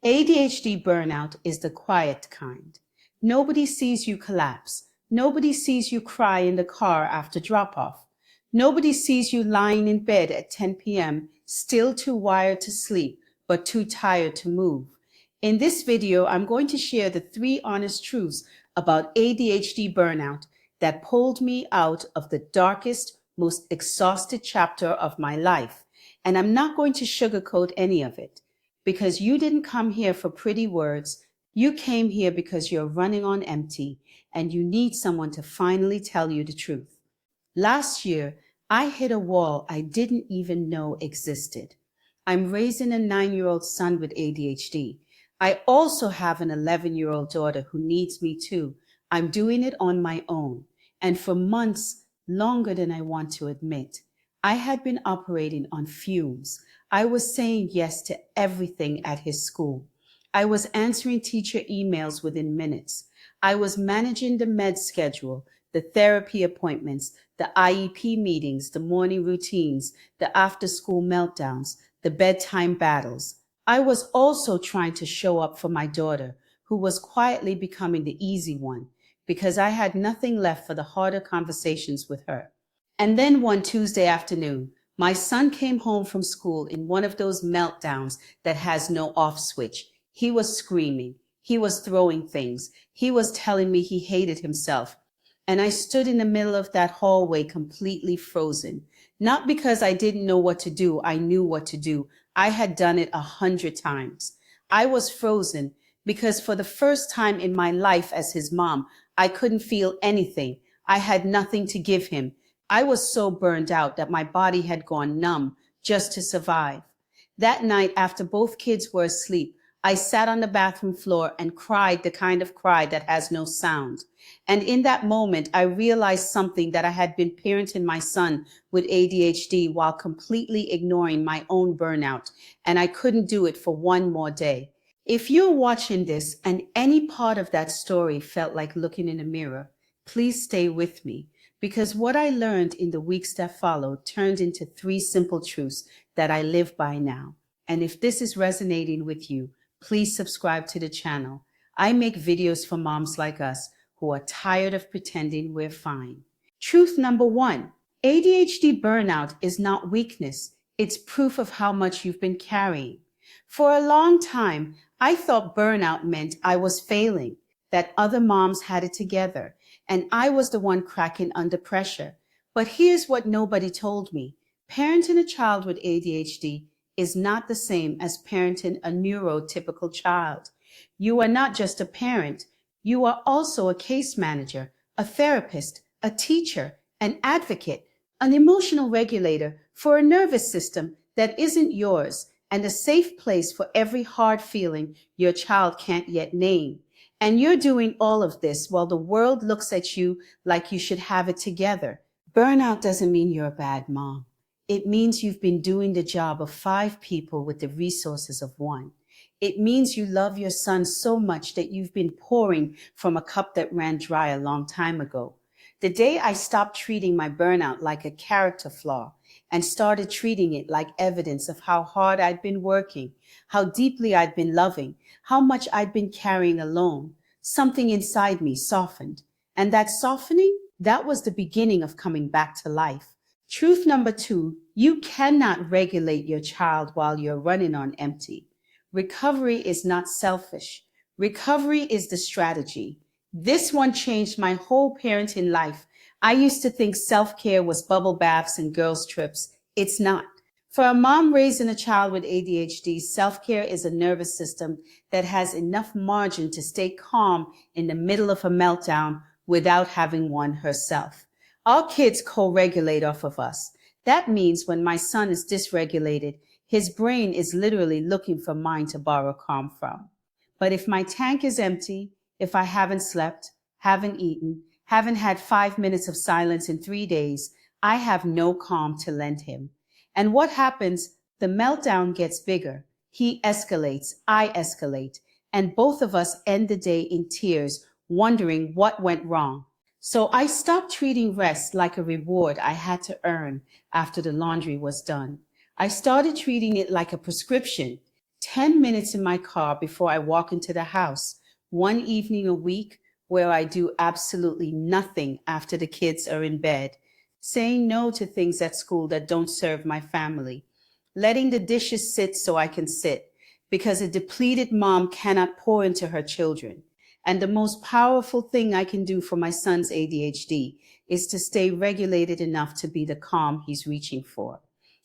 ADHD burnout is the quiet kind. Nobody sees you collapse. Nobody sees you cry in the car after drop-off. Nobody sees you lying in bed at 10 p.m., still too wired to sleep, but too tired to move. In this video, I'm going to share the 3 honest truths about ADHD burnout that pulled me out of the darkest, most exhausted chapter of my life. And I'm not going to sugarcoat any of it, because you didn't come here for pretty words. You came here because you're running on empty and you need someone to finally tell you the truth. Last year, I hit a wall I didn't even know existed. I'm raising a 9-year-old son with ADHD. I also have an 11-year-old daughter who needs me too. I'm doing it on my own. And for months, longer than I want to admit, I had been operating on fumes. I was saying yes to everything at his school. I was answering teacher emails within minutes. I was managing the med schedule, the therapy appointments, the IEP meetings, the morning routines, the after-school meltdowns, the bedtime battles. I was also trying to show up for my daughter, who was quietly becoming the easy one, because I had nothing left for the harder conversations with her. And then one Tuesday afternoon, my son came home from school in one of those meltdowns that has no off switch. He was screaming. He was throwing things. He was telling me he hated himself. And I stood in the middle of that hallway completely frozen. Not because I didn't know what to do. I knew what to do. I had done it 100 times. I was frozen because for the first time in my life as his mom, I couldn't feel anything. I had nothing to give him. I was so burned out that my body had gone numb just to survive. That night, after both kids were asleep, I sat on the bathroom floor and cried the kind of cry that has no sound. And in that moment, I realized something, that I had been parenting my son with ADHD while completely ignoring my own burnout, and I couldn't do it for one more day. If you're watching this and any part of that story felt like looking in a mirror, please stay with me, because what I learned in the weeks that followed turned into 3 simple truths that I live by now. And if this is resonating with you, please subscribe to the channel. I make videos for moms like us who are tired of pretending we're fine. Truth number 1, ADHD burnout is not weakness. It's proof of how much you've been carrying. For a long time, I thought burnout meant I was failing, that other moms had it together, and I was the one cracking under pressure. But here's what nobody told me. Parenting a child with ADHD is not the same as parenting a neurotypical child. You are not just a parent. You are also a case manager, a therapist, a teacher, an advocate, an emotional regulator for a nervous system that isn't yours, and a safe place for every hard feeling your child can't yet name. And you're doing all of this while the world looks at you like you should have it together. Burnout doesn't mean you're a bad mom. It means you've been doing the job of 5 people with the resources of 1. It means you love your son so much that you've been pouring from a cup that ran dry a long time ago. The day I stopped treating my burnout like a character flaw and started treating it like evidence of how hard I'd been working, how deeply I'd been loving, how much I'd been carrying alone, something inside me softened. And that softening, that was the beginning of coming back to life. Truth number 2, you cannot regulate your child while you're running on empty. Recovery is not selfish. Recovery is the strategy. This one changed my whole parenting life. I used to think self-care was bubble baths and girls' trips. It's not. For a mom raising a child with ADHD, self-care is a nervous system that has enough margin to stay calm in the middle of a meltdown without having one herself. Our kids co-regulate off of us. That means when my son is dysregulated, his brain is literally looking for mine to borrow calm from. But if my tank is empty, if I haven't slept, haven't eaten, haven't had 5 minutes of silence in 3 days, I have no calm to lend him. And what happens? The meltdown gets bigger. He escalates, I escalate, and both of us end the day in tears, wondering what went wrong. So I stopped treating rest like a reward I had to earn after the laundry was done. I started treating it like a prescription. 10 minutes in my car before I walk into the house, one evening a week where I do absolutely nothing after the kids are in bed, saying no to things at school that don't serve my family, letting the dishes sit so I can sit, because a depleted mom cannot pour into her children. And the most powerful thing I can do for my son's ADHD is to stay regulated enough to be the calm he's reaching for.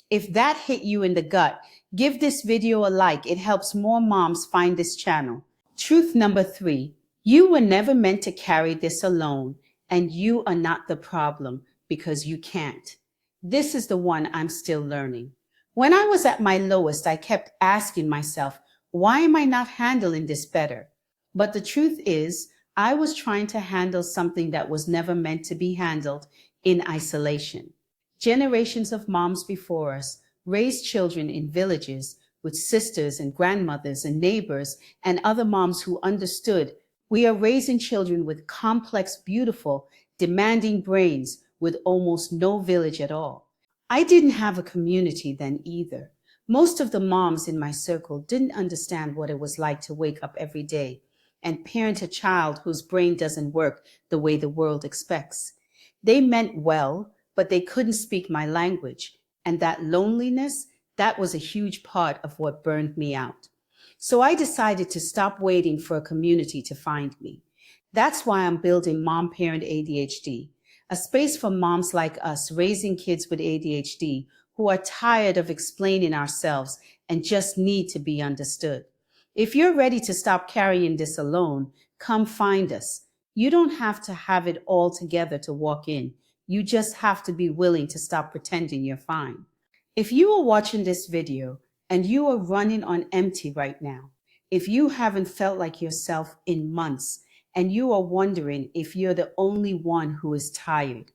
If that hit you in the gut, give this video a like. It helps more moms find this channel. Truth number 3, you were never meant to carry this alone, and you are not the problem because you can't. This is the one I'm still learning. When I was at my lowest, I kept asking myself, why am I not handling this better? But the truth is, I was trying to handle something that was never meant to be handled in isolation. Generations of moms before us raised children in villages with sisters and grandmothers and neighbors and other moms who understood. We are raising children with complex, beautiful, demanding brains with almost no village at all. I didn't have a community then either. Most of the moms in my circle didn't understand what it was like to wake up every day and parent a child whose brain doesn't work the way the world expects. They meant well, but they couldn't speak my language. And that loneliness, that was a huge part of what burned me out. So I decided to stop waiting for a community to find me. That's why I'm building Mom Parent ADHD, a space for moms like us raising kids with ADHD who are tired of explaining ourselves and just need to be understood. If you're ready to stop carrying this alone, come find us. You don't have to have it all together to walk in. You just have to be willing to stop pretending you're fine. If you are watching this video and you are running on empty right now, if you haven't felt like yourself in months and you are wondering if you're the only one who is tired,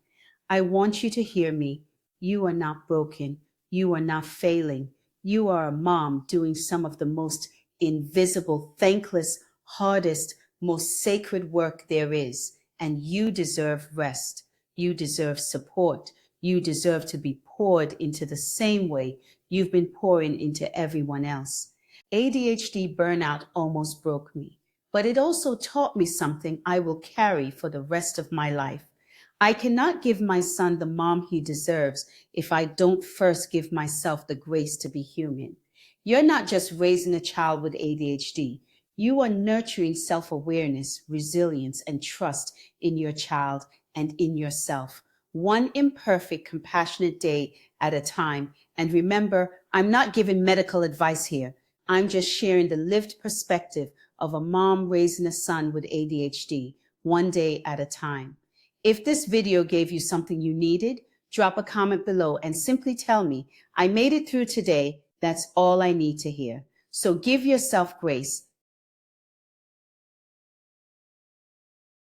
I want you to hear me. You are not broken. You are not failing. You are a mom doing some of the most invisible, thankless, hardest, most sacred work there is, and you deserve rest. You deserve support. You deserve to be poured into the same way you've been pouring into everyone else. ADHD burnout almost broke me, but it also taught me something I will carry for the rest of my life. I cannot give my son the mom he deserves if I don't first give myself the grace to be human. You're not just raising a child with ADHD. You are nurturing self-awareness, resilience, and trust in your child and in yourself, one imperfect, compassionate day at a time. And remember, I'm not giving medical advice here. I'm just sharing the lived perspective of a mom raising a son with ADHD, one day at a time. If this video gave you something you needed, drop a comment below and simply tell me, I made it through today. That's all I need to hear. So give yourself grace.